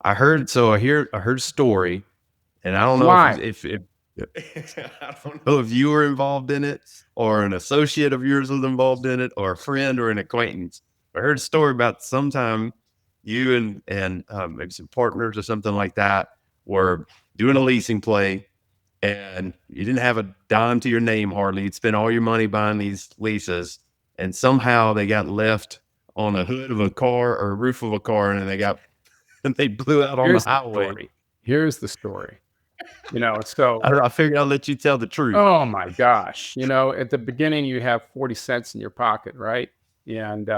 I heard a story, and I don't know Why? if I don't know if you were involved in it or an associate of yours was involved in it or a friend or an acquaintance. I heard a story about sometime you and maybe some partners or something like that were doing a leasing play and you didn't have a dime to your name hardly. You'd spent all your money buying these leases, and somehow they got left on a hood of a car or a roof of a car, and and they blew out on the Here's the highway. story. Here's the story. So, I figured I'll let you tell the truth. oh my gosh, at the beginning you have 40 cents in your pocket, right? And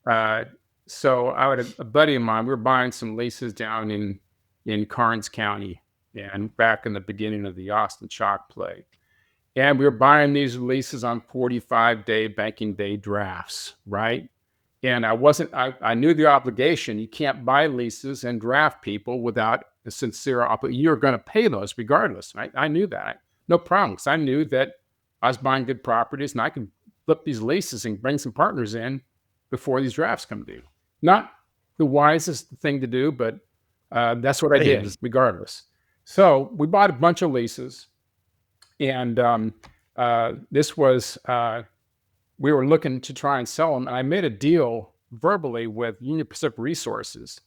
uh, so I had a buddy of mine. We were buying some leases down in Karnes County, and back in the beginning of the Austin Chalk play. And we were buying these leases on 45-day banking day drafts, right? And I knew the obligation. You can't buy leases and draft people without a sincere you're going to pay those regardless, right? I knew that. No problem, because I knew that I was buying good properties and I could flip these leases and bring some partners in before these drafts come due. Not the wisest thing to do, but that's what I Hey, did regardless. So we bought a bunch of leases, and this was we were looking to try and sell them, and I made a deal verbally with Union Pacific Resources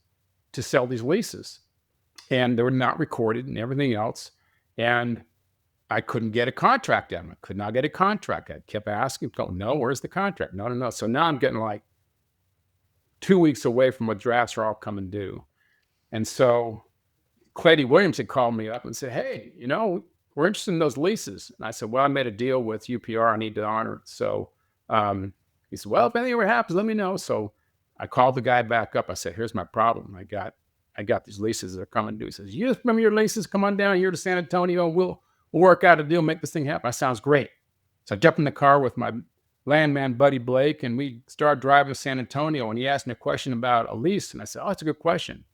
to sell these leases, and they were not recorded and everything else, and I couldn't get a contract out of them. I could not get a contract. I kept asking, no, where's the contract? No, no, no. So now I'm getting like 2 weeks away from what drafts are all coming due. And so Clady Williams had called me up and said, hey, we're interested in those leases. And I said, well, I made a deal with UPR. I need to honor it. So he said, well, if anything ever happens, let me know. So I called the guy back up. I said, here's my problem. I got these leases that are coming due. He says, you just remember your leases? Come on down here to San Antonio. We'll work out a deal, make this thing happen. That sounds great. So I jumped in the car with my landman buddy Blake, and we started driving to San Antonio. And he asked me a question about a lease. And I said, oh, that's a good question.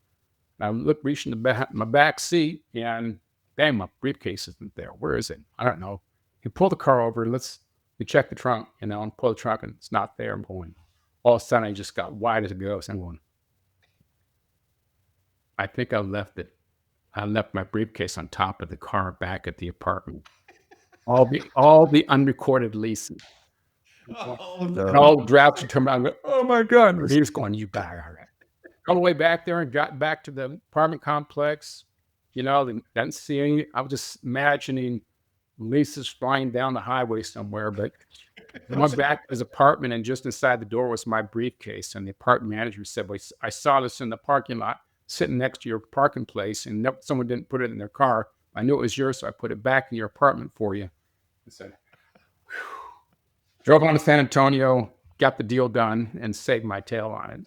And I reached in my back seat, and bang, my briefcase isn't there. Where is it? I don't know. He pulled the car over. We check the trunk, and pull the trunk, and it's not there. I'm going. All of a sudden, I just got wide as it goes. I'm going, I think I left it. I left my briefcase on top of the car back at the apartment. All the unrecorded leases. oh And no. all drafts would turn around and go, oh my God. And he was going, you got it. All right. All the way back there and got back to the apartment complex. Didn't see any. I was just imagining leases flying down the highway somewhere. But I went back to his apartment, and just inside the door was my briefcase. And the apartment manager said, well, I saw this in the parking lot sitting next to your parking place, and someone didn't put it in their car. I knew it was yours, so I put it back in your apartment for you. I said, whew. Drove on to San Antonio, got the deal done, and saved my tail on it.